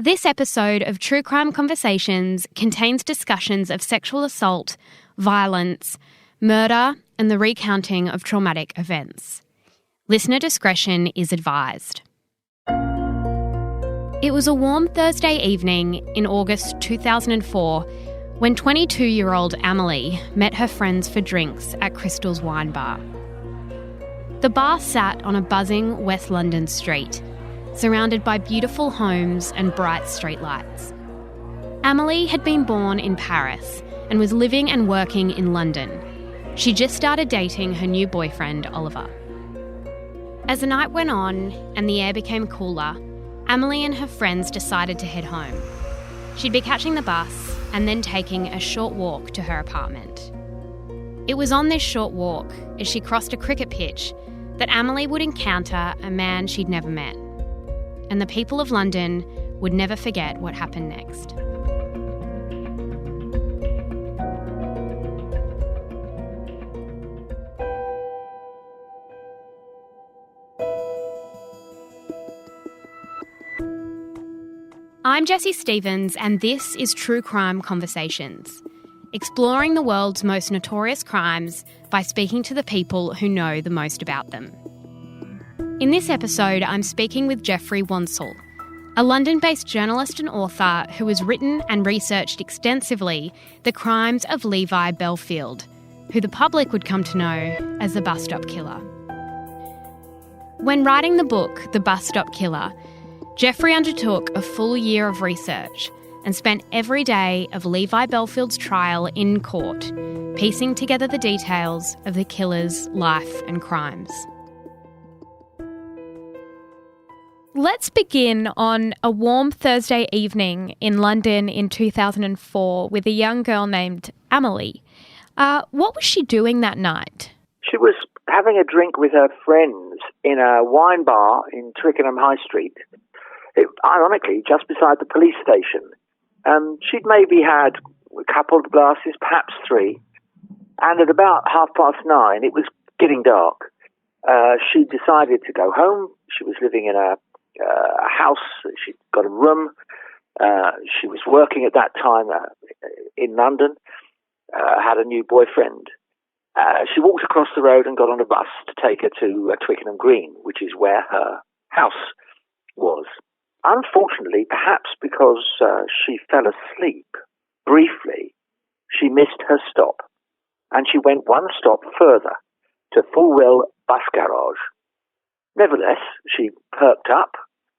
This episode of True Crime Conversations contains discussions of sexual assault, violence, murder, and the recounting of traumatic events. Listener discretion is advised. It was a warm Thursday evening in August 2004 when 22-year-old Amelie met her friends for drinks at Crystal's Wine Bar. The bar sat on a buzzing West London street, surrounded by beautiful homes and bright streetlights. Amelie had been born in Paris and was living and working in London. She just started dating her new boyfriend, Oliver. As the night went on and the air became cooler, Amelie and her friends decided to head home. She'd be catching the bus and then taking a short walk to her apartment. It was on this short walk, as she crossed a cricket pitch, that Amelie would encounter a man she'd never met. And the people of London would never forget what happened next. I'm Jessie Stevens, and this is True Crime Conversations, exploring the world's most notorious crimes by speaking to the people who know the most about them. In this episode, I'm speaking with Geoffrey, a London-based journalist and author who has written and researched extensively the crimes of Levi Bellfield, who the public would come to know as the bus stop killer. When writing the book, The Bus Stop Killer, Geoffrey undertook a full year of research and spent every day of Levi Bellfield's trial in court, piecing together the details of the killer's life and crimes. Let's begin on a warm Thursday evening in London in 2004 with a young girl named Amelie. What was she doing that night? She was having a drink with her friends in a wine bar in Twickenham High Street, ironically just beside the police station. She'd maybe had a couple of glasses, perhaps three, and at about 9:30, it was getting dark. She decided to go home. She was living in a house. She'd got a room. She was working at that time in London, had a new boyfriend. She walked across the road and got on a bus to take her to Twickenham Green, which is where her house was. Unfortunately, perhaps because she fell asleep briefly, she missed her stop, and she went one stop further to Fulwell Bus Garage. Nevertheless, she perked up,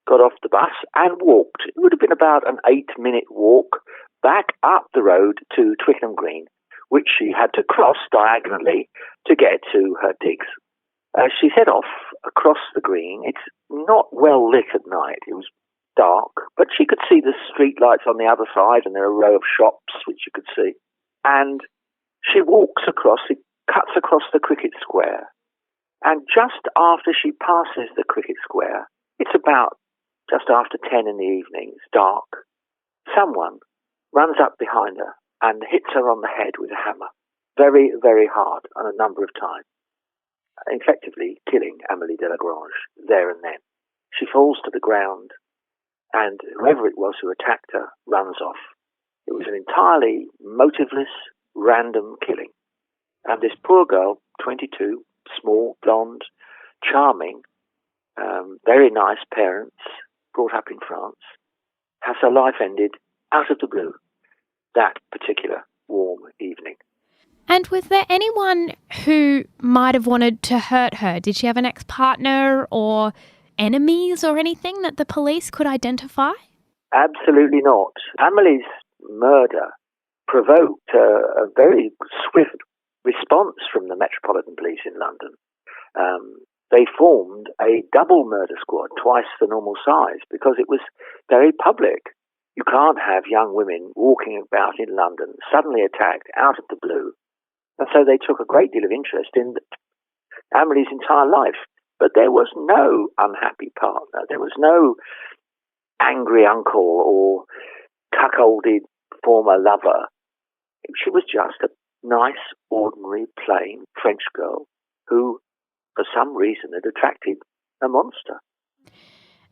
got off the bus and walked. It would have been about an 8-minute walk back up the road to Twickenham Green, which she had to cross diagonally to get to her digs. She set off across the green. It's not well lit at night. It was dark, but she could see the street lights on the other side, and there are a row of shops which you could see. And she walks across, it cuts across the cricket square. And just after she passes the cricket square, it's about just after 10 in the evening, it's dark, someone runs up behind her and hits her on the head with a hammer, very, very hard and a number of times, effectively killing Amelie Delagrange there and then. She falls to the ground, and whoever it was who attacked her runs off. It was an entirely motiveless, random killing. And this poor girl, 22, small, blonde, charming, very nice parents, brought up in France, has her life ended out of the blue that particular warm evening. And was there anyone who might have wanted to hurt her? Did she have an ex-partner or enemies or anything that the police could identify? Absolutely not. Amelie's murder provoked a very swift response from the Metropolitan Police in London. They formed a double murder squad, twice the normal size, because it was very public. You can't have young women walking about in London, suddenly attacked out of the blue. And so they took a great deal of interest in Amelie's entire life. But there was no unhappy partner. There was no angry uncle or cuckolded former lover. She was just a nice, ordinary, plain French girl who, for some reason, had attracted a monster.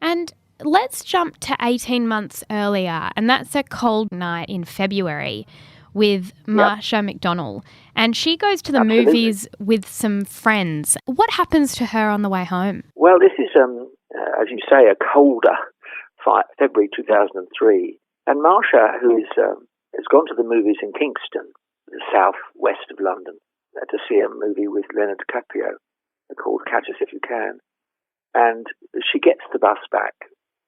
And let's jump to 18 months earlier, and that's a cold night in February with Marsha McDonnell. And she goes to the movies with some friends. What happens to her on the way home? Well, this is, as you say, a colder February 2003. And Marsha, who has gone to the movies in Kingston, the southwest of London, to see a movie with Leonardo DiCaprio called Catch Us If You Can. And she gets the bus back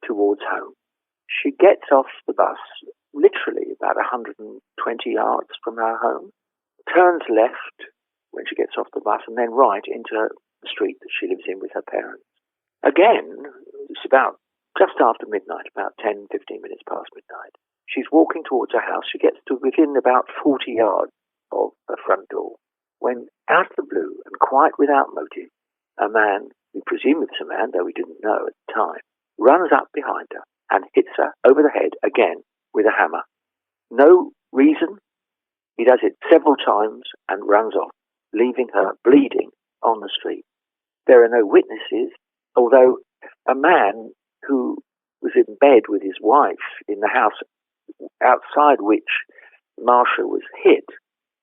towards home. She gets off the bus literally about 120 yards from her home, turns left when she gets off the bus, and then right into the street that she lives in with her parents. Again, it's about just after midnight, about 10, 15 minutes past midnight. She's walking towards her house. She gets to within about 40 yards of her front door when, out of the blue and quite without motive, a man, we presume it's a man, though we didn't know at the time, runs up behind her and hits her over the head again with a hammer. No reason. He does it several times and runs off, leaving her bleeding on the street. There are no witnesses, although a man who was in bed with his wife in the house outside which Marsha was hit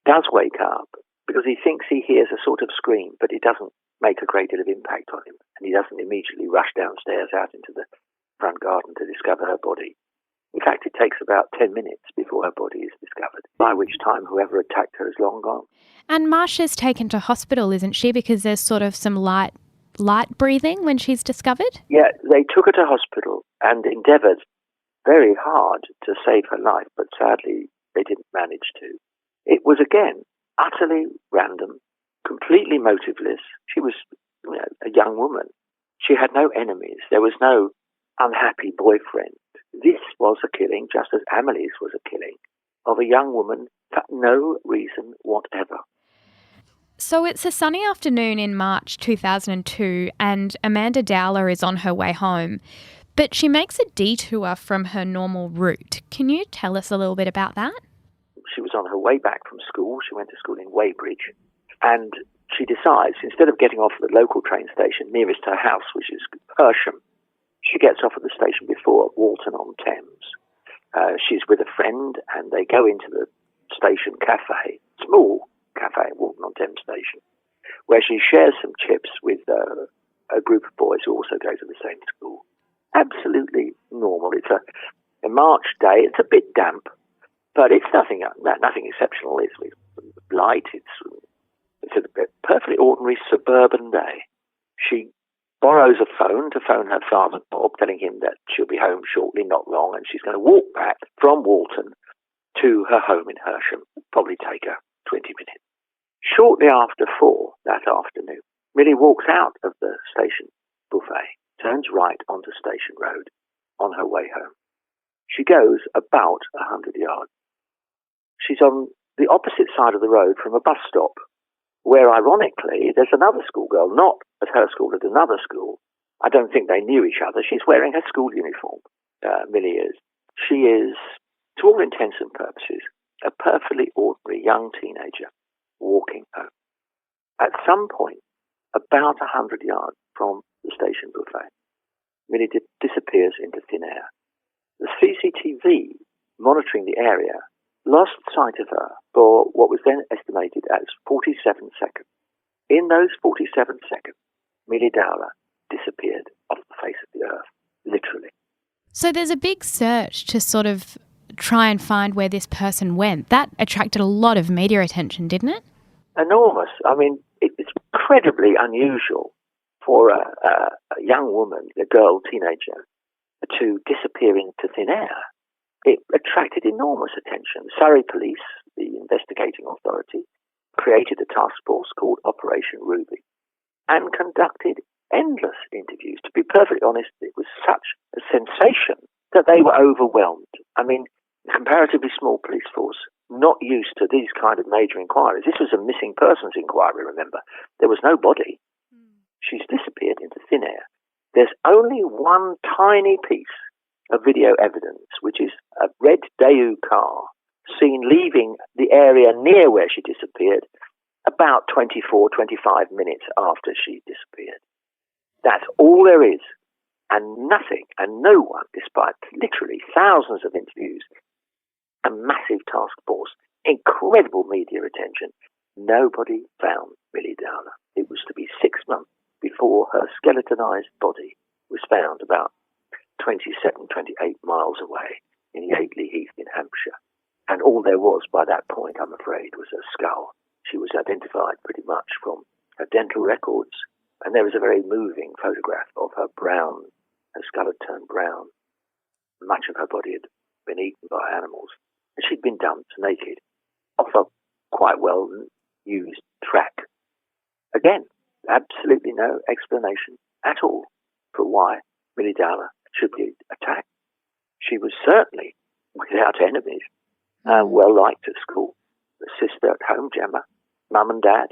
does wake up because he thinks he hears a sort of scream, but it doesn't make a great deal of impact on him, and he doesn't immediately rush downstairs out into the front garden to discover her body. In fact, it takes about 10 minutes before her body is discovered, by which time whoever attacked her is long gone. And Marsha's taken to hospital, isn't she? Because there's sort of some light breathing when she's discovered? Yeah, they took her to hospital and endeavoured very hard to save her life, but sadly they didn't manage to. It was, again, utterly random, completely motiveless. She was a young woman. She had no enemies. There was no unhappy boyfriend. This was a killing, just as Amelie's was a killing, of a young woman for no reason whatever. So it's a sunny afternoon in March 2002 and Amanda Dowler is on her way home, but she makes a detour from her normal route. Can you tell us a little bit about that? She was on her way back from school. She went to school in Weybridge, and she decides, instead of getting off at the local train station nearest her house, which is Hersham, she gets off at the station before Walton-on-Thames. She's with a friend, and they go into the station cafe, small cafe at Walton-on-Thames station, where she shares some chips with a group of boys who also go to the same school. Absolutely normal. It's a March day. It's a bit damp, but it's nothing exceptional. It's light. It's a perfectly ordinary suburban day. She borrows a phone to phone her father, Bob, telling him that she'll be home shortly, not long, and she's going to walk back from Walton to her home in Hersham. Probably take her 20 minutes. Shortly after 4 that afternoon, Milly walks out of the station buffet, turns right onto Station Road on her way home. She goes about 100 yards. She's on the opposite side of the road from a bus stop, where, ironically, there's another schoolgirl, not at her school, at another school. I don't think they knew each other. She's wearing her school uniform, Milly is. She is, to all intents and purposes, a perfectly ordinary young teenager walking home. At some point, about 100 yards from the station buffet, Milly disappears into thin air. The CCTV monitoring the area lost sight of her for what was then estimated as 47 seconds. In those 47 seconds, Milly Dowler disappeared off the face of the earth, literally. So there's a big search to sort of try and find where this person went. That attracted a lot of media attention, didn't it? Enormous. I mean, it's incredibly unusual for a young woman, a girl, teenager, to disappear into thin air. It attracted enormous attention. Surrey Police, the investigating authority, created a task force called Operation Ruby and conducted endless interviews. To be perfectly honest, it was such a sensation that they were overwhelmed. I mean, a comparatively small police force, not used to these kind of major inquiries. This was a missing persons inquiry, remember. There was no body. She's disappeared into thin air. There's only one tiny piece of video evidence, which is a red Daewoo car seen leaving the area near where she disappeared about 24, 25 minutes after she disappeared. That's all there is And nothing, and no one, despite literally thousands of interviews, a massive task force, incredible media attention, nobody found Milly Dowler. It was to be 6 months before her skeletonized body was found about 27, 28 miles away in Yateley Heath in Hampshire. And all there was by that point, I'm afraid, was a skull. She was identified pretty much from her dental records, and there was a very moving photograph of her brown, her skull had turned brown. Much of her body had been eaten by animals, and she'd been dumped naked off a quite well used track. Again, absolutely no explanation at all for why Milly Dowler should be attacked. She was certainly without enemies, well liked at school, the sister at home, Gemma, mum and dad.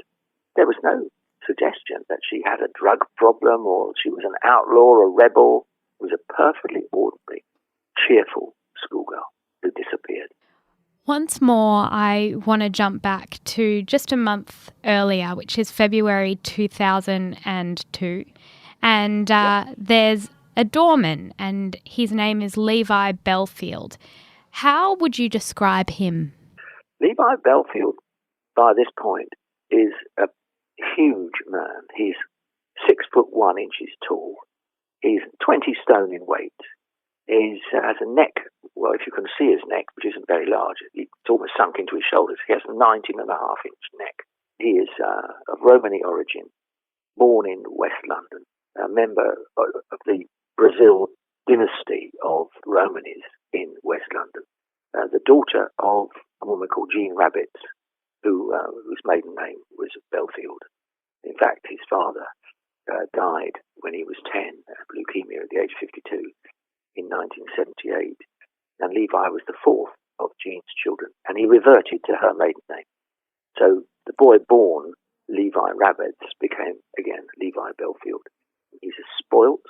There was no suggestion that she had a drug problem or she was an outlaw or a rebel. It was a perfectly ordinary, cheerful schoolgirl who disappeared. Once more, I want to jump back to just a month earlier, which is February 2002. And there's a doorman, and his name is Levi Bellfield. How would you describe him? Levi Bellfield, by this point, is a huge man. He's 6'1" tall. He's 20 stone in weight. He has a neck, well, if you can see his neck, which isn't very large, it's almost sunk into his shoulders. He has a 19.5-inch neck. He is of Romany origin, born in West London, a member of the Brazil dynasty of Romanis in West London, the daughter of a woman called Jean Rabbit, whose maiden name was Bellfield. In fact, his father died when he was 10 of leukemia at the age of 52 in 1978, and Levi was the fourth of Jean's children, and he reverted to her maiden name. So the boy born Levi Rabbits became, again, Levi Bellfield. He's a spoilt.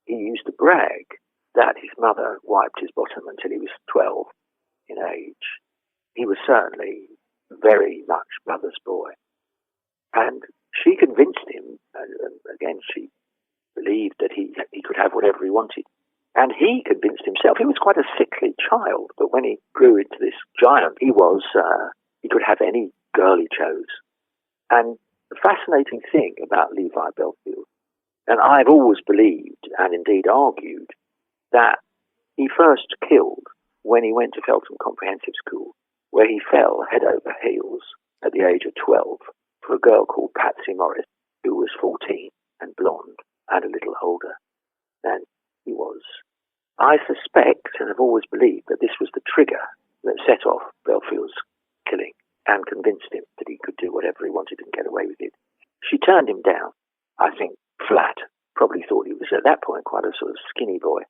He used to brag that his mother wiped his bottom until he was 12 in age. He was certainly very much mother's boy. And she convinced him, again, she believed that he could have whatever he wanted. And he convinced himself. He was quite a sickly child, but when he grew into this giant, he could have any girl he chose. And the fascinating thing about Levi Bellfield, and I've always believed, and indeed argued, that he first killed when he went to Feltham Comprehensive School, where he fell head over heels at the age of 12 for a girl called Patsy Morris, who was 14 and blonde and a little older than he was. I suspect, and have always believed, that this was the trigger that set off Bellfield's killing and convinced him that he could do whatever he wanted and get away with it. She turned him down, I think, flat. Probably thought he was, at that point, quite a sort of skinny boy.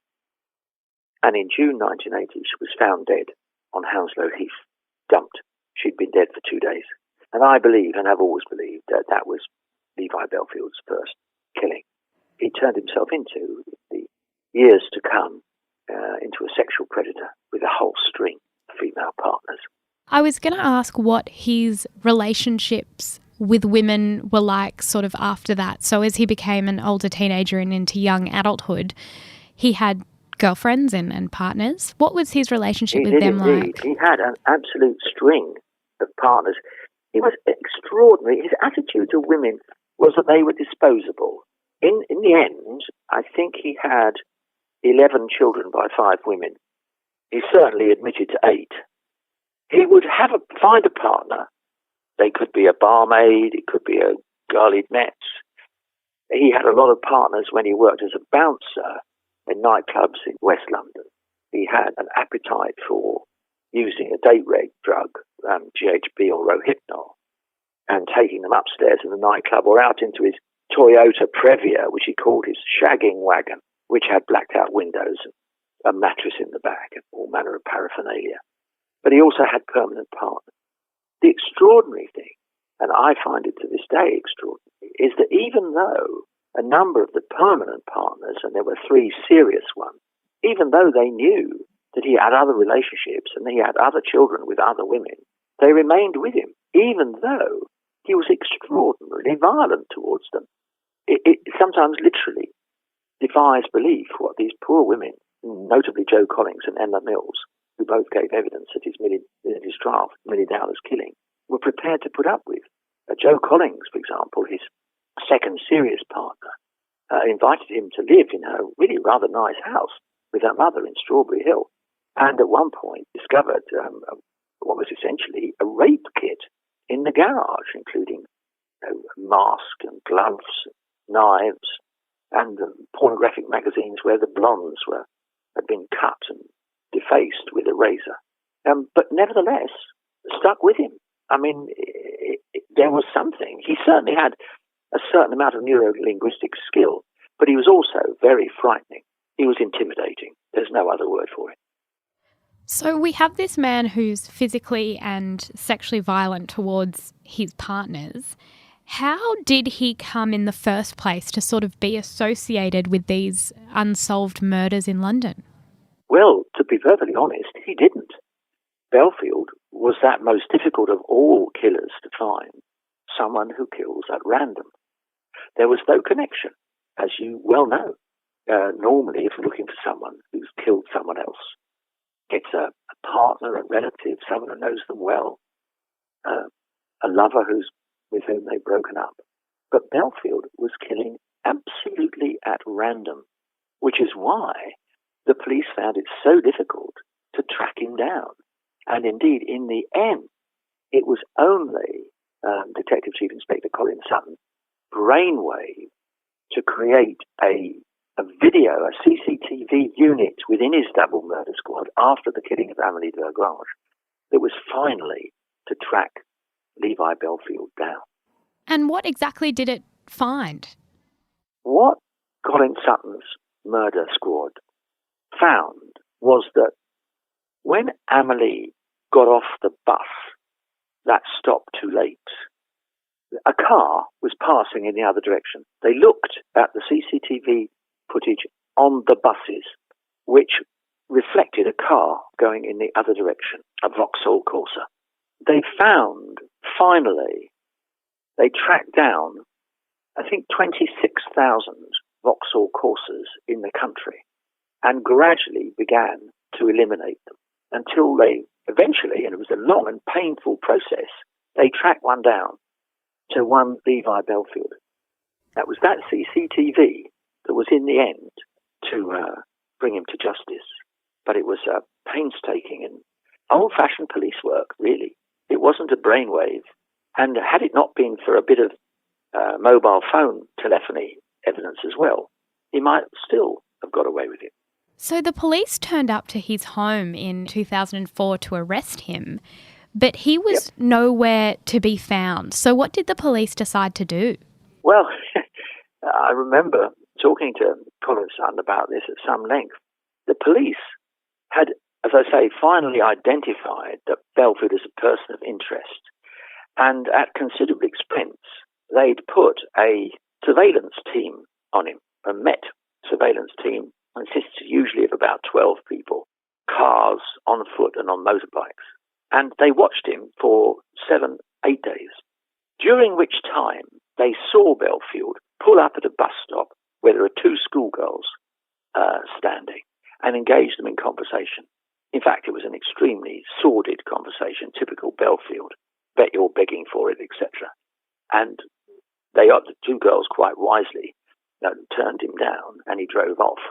And in June 1980, she was found dead on Hounslow Heath, dumped. She'd been dead for 2 days. And I believe, and have always believed, that that was Levi Bellfield's first killing. He turned himself into, the years to come, into a sexual predator with a whole string of female partners. I was going to ask what his relationships with women were like sort of after that. So as he became an older teenager and into young adulthood, he had girlfriends and partners. What was his relationship with them like? He had an absolute string of partners. He was extraordinary. His attitude to women was that they were disposable. In the end, I think he had 11 children by 5 women. He certainly admitted to 8. He would find a partner. They could be a barmaid, it could be a girl he'd met. He had a lot of partners when he worked as a bouncer in nightclubs in West London. He had an appetite for using a date rape drug, GHB or Rohypnol, and taking them upstairs in the nightclub or out into his Toyota Previa, which he called his shagging wagon, which had blacked out windows and a mattress in the back and all manner of paraphernalia. But he also had permanent partners. The extraordinary thing, and I find it to this day extraordinary, is that even though a number of the permanent partners, and there were 3 serious ones, even though they knew that he had other relationships and he had other children with other women, they remained with him, even though he was extraordinarily violent towards them. It sometimes literally defies belief what these poor women, notably Jo Collins and Emma Mills, who both gave evidence at his trial, Milly Dowler's killing, were prepared to put up with. Jo Collins, for example, his second serious partner, invited him to live in her really rather nice house with her mother in Strawberry Hill, and at one point discovered what was essentially a rape kit in the garage, including a mask and gloves, knives, and pornographic magazines where the blondes had been cut and defaced with a razor. But nevertheless, stuck with him. I mean, there was something. He certainly had a certain amount of neuro-linguistic skill, but he was also very frightening. He was intimidating. There's no other word for it. So we have this man who's physically and sexually violent towards his partners. How did he come in the first place to sort of be associated with these unsolved murders in London? Well, to be perfectly honest, he didn't. Bellfield was that most difficult of all killers to find, someone who kills at random. There was no connection, as you well know. Normally, if you're looking for someone who's killed someone else, it's a partner, a relative, someone who knows them well, a lover with whom they've broken up. But Bellfield was killing absolutely at random, which is why the police found it so difficult to track him down. And indeed, in the end, it was only Detective Chief Inspector Colin Sutton brainwave to create a video, a CCTV unit within his double murder squad after the killing of Amelie Delagrange that was finally to track Levi Bellfield down. And what exactly did it find? What Colin Sutton's murder squad found was that when Amelie got off the bus that stopped too late, a car was passing in the other direction. They looked at the CCTV footage on the buses, which reflected a car going in the other direction, a Vauxhall Corsa. They found, finally, they tracked down, I think, 26,000 Vauxhall Corsas in the country and gradually began to eliminate them until they eventually, and it was a long and painful process, they tracked one down to one Levi Bellfield. That was that CCTV that was in the end to bring him to justice. But it was painstaking and old-fashioned police work, really. It wasn't a brainwave. And had it not been for a bit of mobile phone telephony evidence as well, he might still have got away with it. So the police turned up to his home in 2004 to arrest him, but he was nowhere to be found. So what did the police decide to do? Well, I remember talking to Colin Sutton about this at some length. The police had, as I say, finally identified that Bellfield is a person of interest. And at considerable expense, they'd put a surveillance team on him, a Met surveillance team, consists usually of about 12 people, cars, on foot and on motorbikes. And they watched him for 7-8 days, during which time they saw Bellfield pull up at a bus stop where there are two schoolgirls standing and engage them in conversation. In fact, it was an extremely sordid conversation, typical Bellfield. Bet you're begging for it, etc. And the two girls quite wisely turned him down and he drove off.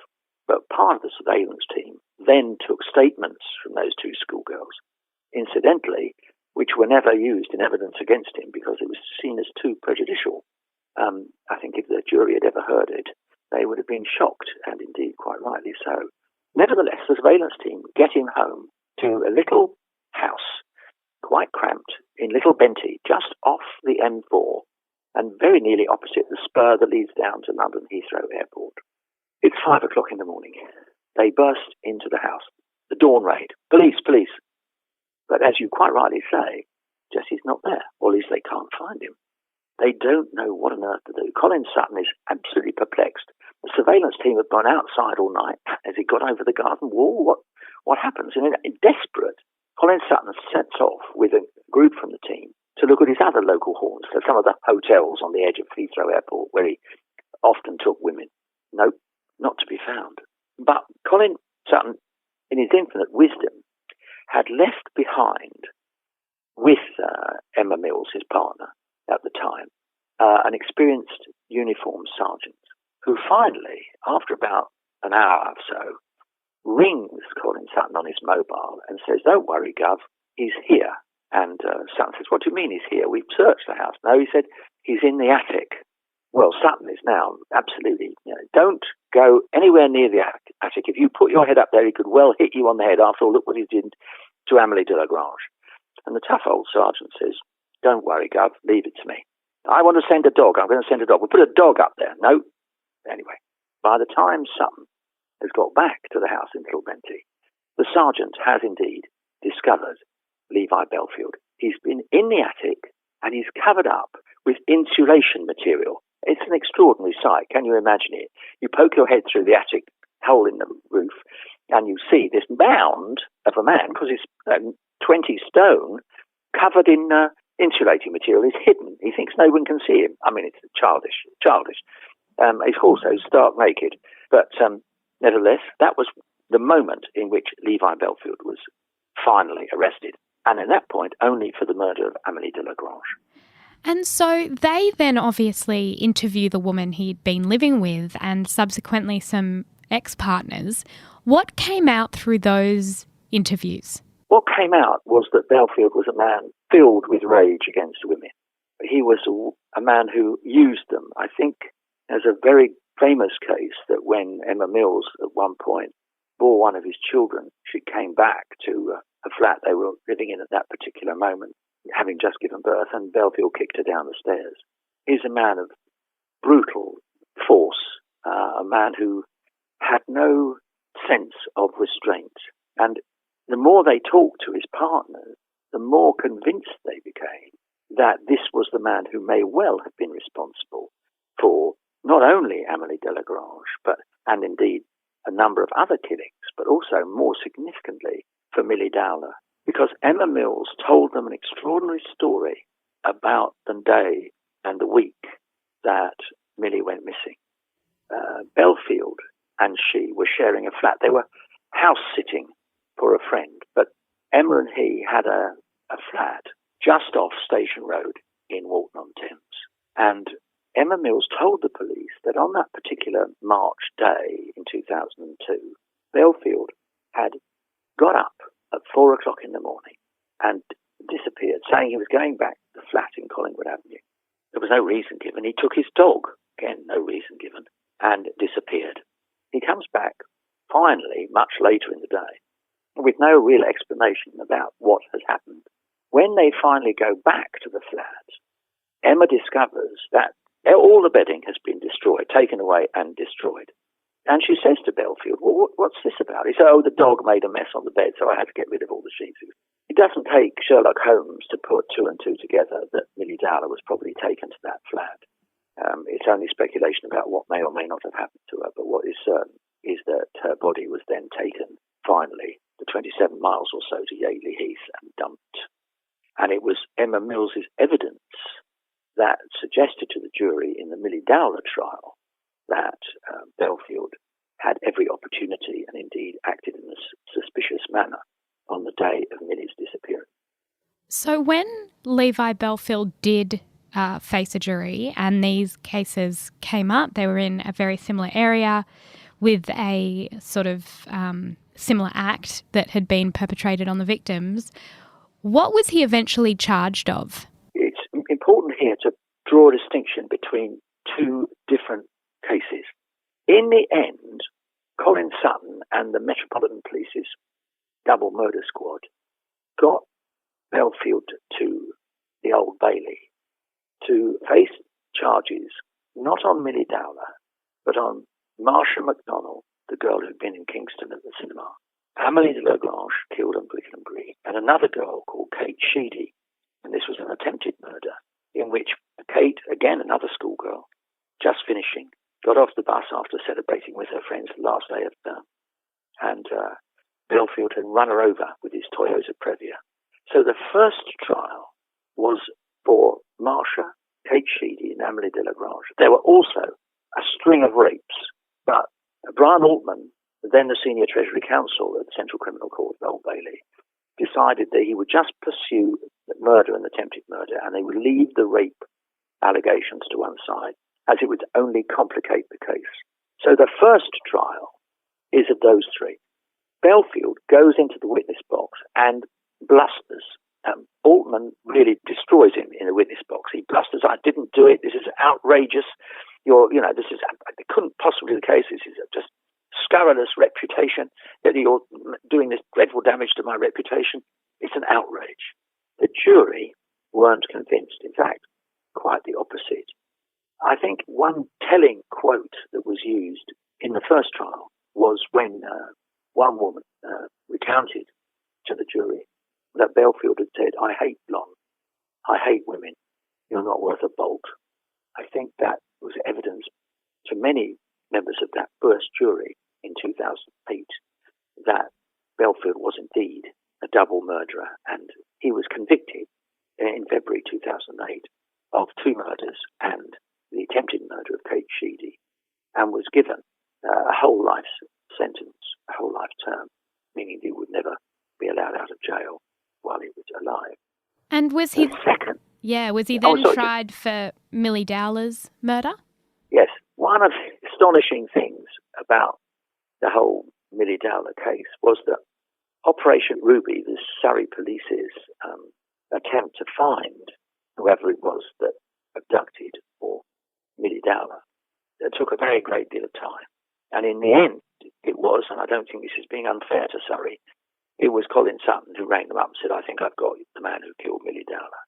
But part of the surveillance team then took statements from those two schoolgirls, incidentally, which were never used in evidence against him because it was seen as too prejudicial. I think if the jury had ever heard it, they would have been shocked, and indeed quite rightly so. Nevertheless, the surveillance team get him home to a little house, quite cramped, in Little Benty, just off the M4, and very nearly opposite the spur that leads down to London Heathrow Airport. It's 5 o'clock in the morning. They burst into the house. The dawn raid. Police, police. But as you quite rightly say, Jessie's not there, or at least they can't find him. They don't know what on earth to do. Colin Sutton is absolutely perplexed. The surveillance team had gone outside all night. Has he got over the garden wall? What happens? And desperate, Colin Sutton sets off with a group from the team to look at his other local haunts, so some of the hotels on the edge of Heathrow Airport where he often took women. Nope, not to be found. But Colin Sutton, in his infinite wisdom, had left behind with Emma Mills, his partner at the time, an experienced uniformed sergeant who finally, after about an hour or so, rings Colin Sutton on his mobile and says, "Don't worry, Gov, he's here." And Sutton says, "What do you mean he's here? We've searched the house." "No," he said, "he's in the attic." Well, Sutton is now absolutely, don't go anywhere near the attic. If you put your head up there, he could well hit you on the head. After all, look what he did to Amelie Delagrange. And the tough old sergeant says, "Don't worry, Gov, leave it to me. I want to send a dog. I'm going to send a dog. We'll put a dog up there." No. Anyway, by the time Sutton has got back to the house in Kilbenty, the sergeant has indeed discovered Levi Bellfield. He's been in the attic and he's covered up with insulation material. It's an extraordinary sight. Can you imagine it? You poke your head through the attic hole in the roof and you see this mound of a man, because it's 20 stone, covered in insulating material. Is hidden. He thinks no one can see him. I mean, it's childish. He's also stark naked. But nevertheless, that was the moment in which Levi Bellfield was finally arrested. And at that point, only for the murder of Amelie Delagrange. And so they then obviously interview the woman he'd been living with and subsequently some ex-partners. What came out through those interviews? What came out was that Bellfield was a man filled with rage against women. He was a man who used them. I think there's a very famous case that when Emma Mills at one point bore one of his children, she came back to a flat they were living in at that particular moment, having just given birth, and Bellfield kicked her down the stairs. He's a man of brutal force, a man who had no sense of restraint. And the more they talked to his partners, the more convinced they became that this was the man who may well have been responsible for not only Amelie Delagrange, and indeed a number of other killings, but also more significantly for Milly Dowler. Because Emma Mills told them an extraordinary story about the day and the week that Milly went missing. Bellfield and she were sharing a flat. They were house-sitting for a friend, but Emma and he had a flat just off Station Road in Walton-on-Thames. And Emma Mills told the police that on that particular March day in 2002, Bellfield had got up at 4 o'clock in the morning and disappeared, saying he was going back to the flat in Collingwood Avenue. There was no reason given. He took his dog, again, no reason given, and disappeared. He comes back, finally, much later in the day, with no real explanation about what has happened. When they finally go back to the flat, Emma discovers that all the bedding has been destroyed, taken away and destroyed. And she says to Bellfield, "Well, what's this about?" He said, "Oh, the dog made a mess on the bed, so I had to get rid of all the sheets." It doesn't take Sherlock Holmes to put two and two together that Milly Dowler was probably taken to that flat. It's only speculation about what may or may not have happened to her, but what is certain is that her body was then taken, finally, the 27 miles or so to Yaley Heath and dumped. And it was Emma Mills's evidence that suggested to the jury in the Milly Dowler trial that Bellfield had every opportunity and indeed acted in a suspicious manner on the day of Milly's disappearance. So when Levi Bellfield did face a jury and these cases came up, they were in a very similar area with a sort of similar act that had been perpetrated on the victims, what was he eventually charged of? It's important here to draw a distinction between two different cases. In the end, Colin Sutton and the Metropolitan Police's double murder squad got Bellfield to the Old Bailey to face charges not on Milly Dowler, but on Marsha McDonnell, the girl who'd been in Kingston at the cinema, Amelie Delagrange, killed on Twickenham Green, and another girl called Kate Sheedy. And this was an attempted murder in which Kate, again another schoolgirl, just finishing, got off the bus after celebrating with her friends the last day of term. And Bellfield had run her over with his Toyota Previa. So the first trial was for Marsha, Kate Sheedy and Amelie Delagrange. There were also a string of rapes, but Brian Altman, then the senior Treasury Counsel at the Central Criminal Court of Old Bailey, decided that he would just pursue the murder and attempted murder, and they would leave the rape allegations to one side, as it would only complicate the case. So the first trial is of those three. Bellfield goes into the witness box and blusters. Altman really destroys him in the witness box. He blusters, "I didn't do it. This is outrageous. It couldn't possibly be the case. This is just scurrilous reputation, that you're doing this dreadful damage to my reputation. It's an outrage." The jury weren't convinced. In fact, quite the opposite. I think one telling quote that was used in the first trial was when one woman recounted to the jury that Bellfield had said, "I hate blonde. I hate women. You're not worth a bolt." I think that was evidence to many members of that first jury in 2008 that Bellfield was indeed a double murderer, and he was convicted in February 2008 of 2 murders and the attempted murder of Kate Sheedy, and was given a whole life sentence, a whole life term, meaning he would never be allowed out of jail while he was alive. And was he then tried for Milly Dowler's murder? Yes. One of the astonishing things about the whole Milly Dowler case was that Operation Ruby, the Surrey Police's attempt to find whoever it was that abducted or Milly Dowler, it took a very great deal of time. And in the end, it was, and I don't think this is being unfair to Surrey, it was Colin Sutton who rang them up and said, "I think I've got the man who killed Milly Dowler,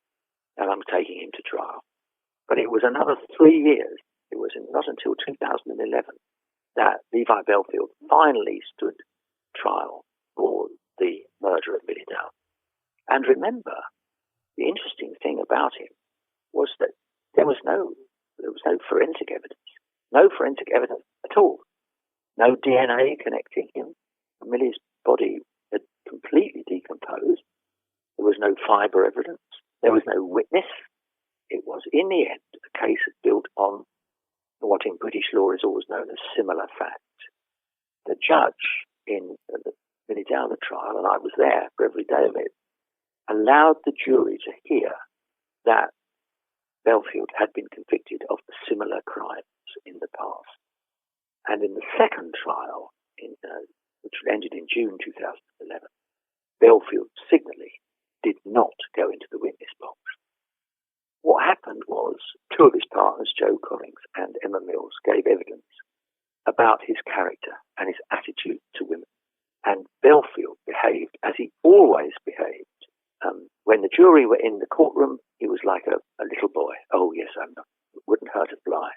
and I'm taking him to trial." But it was another 3 years. It was not until 2011 that Levi Bellfield finally stood trial for the murder of Milly Dowler. And remember, the interesting thing about him was that there was no forensic evidence. No forensic evidence at all. No DNA connecting him. Milly's body had completely decomposed. There was no fibre evidence. There was no witness. It was, in the end, a case built on what in British law is always known as similar fact. The judge in the Milly Dowler trial, and I was there for every day of it, allowed the jury to hear that Bellfield had been convicted of similar crimes in the past. And in the second trial, which ended in June 2011, Bellfield signally did not go into the witness box. What happened was 2 of his partners, Joe Collins and Emma Mills, gave evidence about his character and his attitude to women. And Bellfield behaved as he always behaved. When the jury were in the courtroom, he was like a little boy. "Oh, yes, it wouldn't hurt a fly."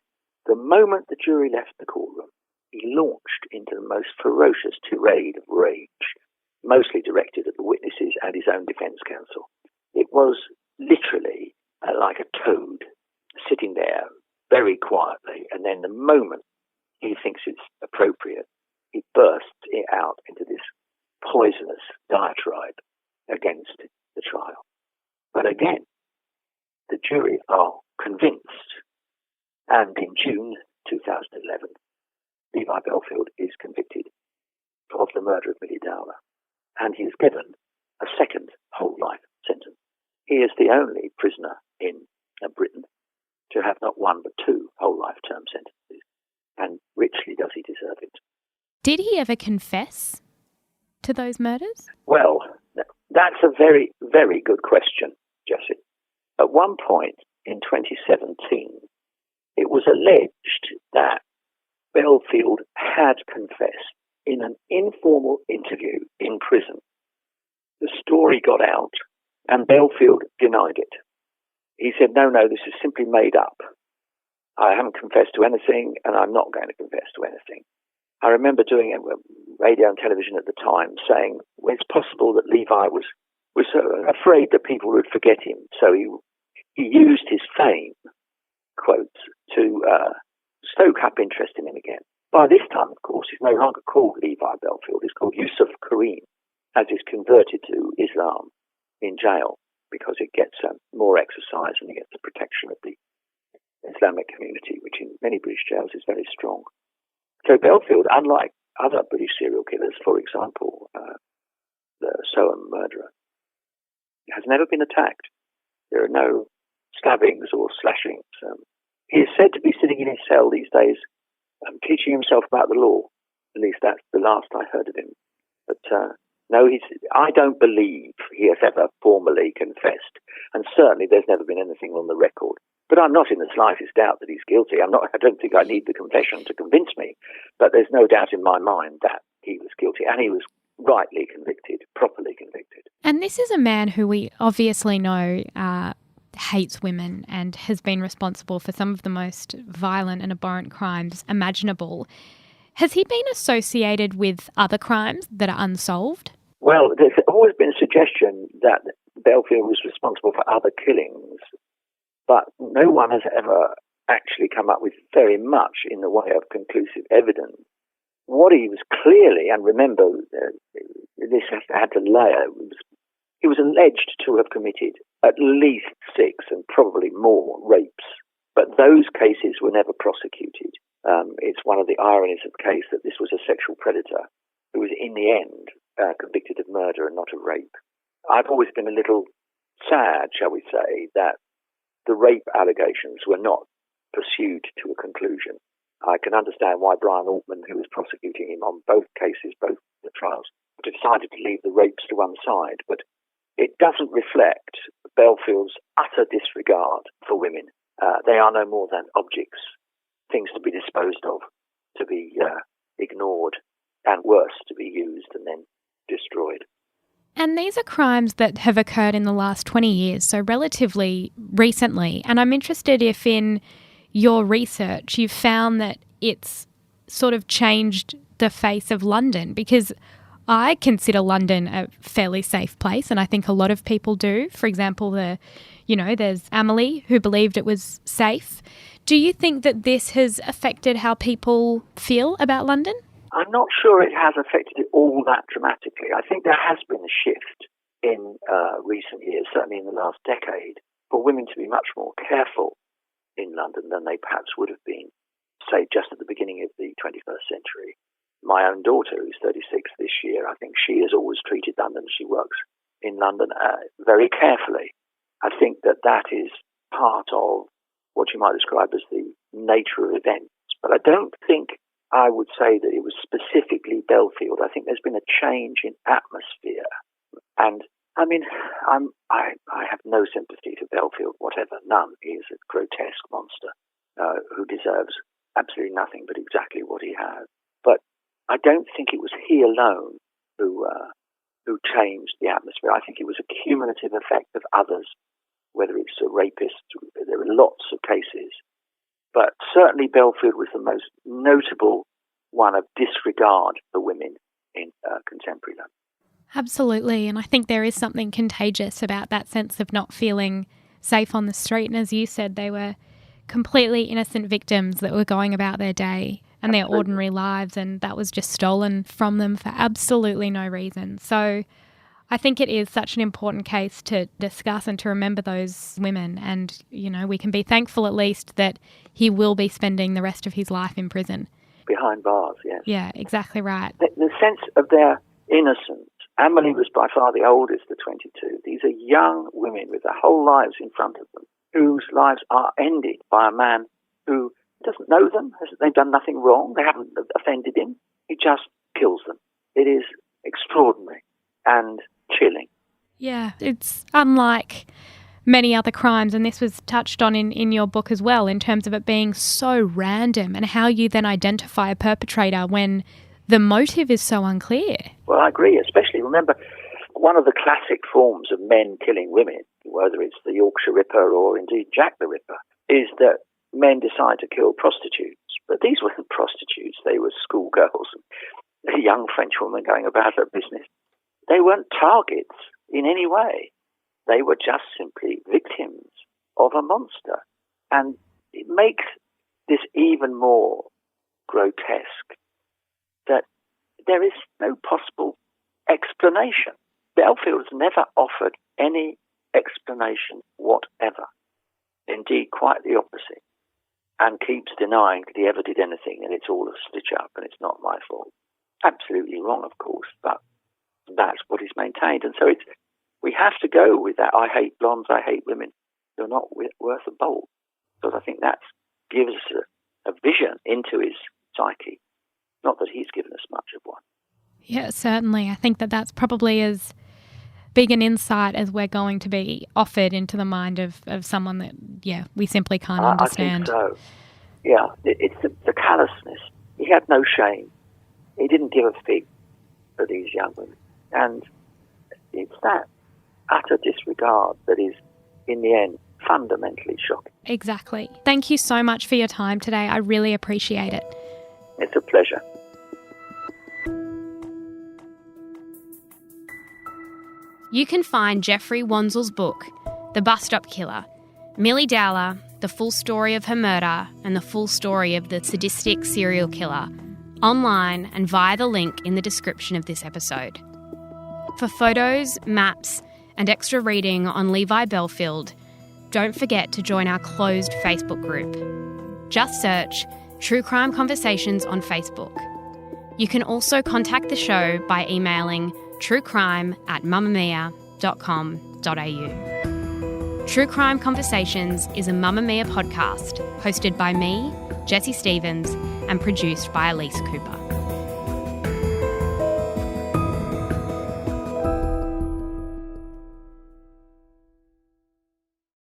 The moment the jury left the courtroom, he launched into the most ferocious tirade of rage, mostly directed at the witnesses and his own defence counsel. It was literally like a toad sitting there very quietly, and then the moment he thinks it's appropriate, he bursts it out into this poisonous diatribe against the trial. But again, the jury are convinced, and in June 2011, Levi Bellfield is convicted of the murder of Milly Dowler, and he is given a second whole life sentence. He is the only prisoner in Britain to have not 1 but 2 whole life term sentences, and richly does he deserve it. Did he ever confess to those murders? Well, that's a very, very good question, Jessie. At one point in 2017, it was alleged that Bellfield had confessed in an informal interview in prison. The story got out, and Bellfield denied it. He said, no, this is simply made up. I haven't confessed to anything, and I'm not going to confess to anything. I remember doing it with radio and television at the time, saying, well, it's possible that Levi was afraid that people would forget him, so he used his fame, quotes, to stoke up interest in him again. By this time, of course, he's no longer called Levi Bellfield. He's called Yusuf Kareem, as he's converted to Islam in jail, because it gets more exercise and it gets the protection of the Islamic community, which in many British jails is very strong. So Bellfield, unlike other British serial killers, for example, the Soham murderer, has never been attacked. There are no stabbings or slashings. He is said to be sitting in his cell these days, teaching himself about the law. At least that's the last I heard of him. But no, I don't believe he has ever formally confessed. And certainly there's never been anything on the record. But I'm not in the slightest doubt that he's guilty. I don't think I need the confession to convince me. But there's no doubt in my mind that he was guilty. And he was rightly convicted, properly convicted. And this is a man who we obviously know hates women and has been responsible for some of the most violent and abhorrent crimes imaginable. Has he been associated with other crimes that are unsolved? Well, there's always been a suggestion that Bellfield was responsible for other killings, but no one has ever actually come up with very much in the way of conclusive evidence. What he was clearly, and remember, this had to layer, he was alleged to have committed at least 6 and probably more rapes, but those cases were never prosecuted. It's one of the ironies of the case that this was a sexual predator who was in the end convicted of murder and not of rape. I've always been a little sad, shall we say, that the rape allegations were not pursued to a conclusion. I can understand why Brian Altman, who was prosecuting him on both cases, both the trials, decided to leave the rapes to one side, but it doesn't reflect Bellfield's utter disregard for women. They are no more than objects, things to be disposed of, to be ignored, and worse, to be used and then destroyed. And these are crimes that have occurred in the last 20 years, so relatively recently. And I'm interested if in your research you've found that it's sort of changed the face of London, because I consider London a fairly safe place, and I think a lot of people do. For example, there's Amelie, who believed it was safe. Do you think that this has affected how people feel about London? I'm not sure it has affected it all that dramatically. I think there has been a shift in recent years, certainly in the last decade, for women to be much more careful in London than they perhaps would have been, say, just at the beginning of the 21st century. My own daughter, who's 36 this year, I think she has always treated London. She works in London very carefully. I think that is part of what you might describe as the nature of events. But I don't think I would say that it was specifically Bellfield. I think there's been a change in atmosphere. And, I mean, I have no sympathy for Bellfield, whatever, none. He is a grotesque monster who deserves absolutely nothing but exactly what he has. But I don't think it was he alone who changed the atmosphere. I think it was a cumulative effect of others, whether it's a rapist. There are lots of cases. But certainly Bellfield was the most notable one of disregard for women in contemporary London. Absolutely. And I think there is something contagious about that sense of not feeling safe on the street. And as you said, they were completely innocent victims that were going about their day and their ordinary lives, and that was just stolen from them for absolutely no reason. So I think it is such an important case to discuss and to remember those women. And, we can be thankful at least that he will be spending the rest of his life in prison. Behind bars, yes. Yeah, exactly right. The sense of their innocence. Amelie was by far the oldest of 22. These are young women with their whole lives in front of them, whose lives are ended by a man who doesn't know them. They've done nothing wrong. They haven't offended him. He just kills them. It is extraordinary and chilling. Yeah, it's unlike many other crimes, and this was touched on in your book as well, in terms of it being so random and how you then identify a perpetrator when the motive is so unclear. Well, I agree, especially, remember, one of the classic forms of men killing women, whether it's the Yorkshire Ripper or indeed Jack the Ripper, is that men decide to kill prostitutes. But these weren't prostitutes, they were schoolgirls, a young French woman going about her business. They weren't targets in any way. They were just simply victims of a monster. And it makes this even more grotesque that there is no possible explanation. Bellfield has never offered any explanation whatever. Indeed, quite the opposite. and keeps denying that he ever did anything and it's all a stitch-up and it's not my fault. Absolutely wrong, of course, but that's what he's maintained. And so we have to go with that. I hate blondes, I hate women. They're not worth a bolt. Because I think that gives us a vision into his psyche. Not that he's given us much of one. Yeah, certainly. I think that that's probably as big an insight as we're going to be offered into the mind of someone that, we simply can't understand. I think so. Yeah, it's the callousness. He had no shame. He didn't give a fig for these young women. And it's that utter disregard that is, in the end, fundamentally shocking. Exactly. Thank you so much for your time today. I really appreciate it. It's a pleasure. You can find Geoffrey Wanzel's book, The Bus Stop Killer, Milly Dowler, the full story of her murder and the full story of the sadistic serial killer, online and via the link in the description of this episode. For photos, maps, and extra reading on Levi Bellfield, don't forget to join our closed Facebook group. Just search True Crime Conversations on Facebook. You can also contact the show by emailing truecrime@mamamia.com.au. True Crime Conversations is a Mamma Mia podcast hosted by me, Jessie Stevens, and produced by Elise Cooper.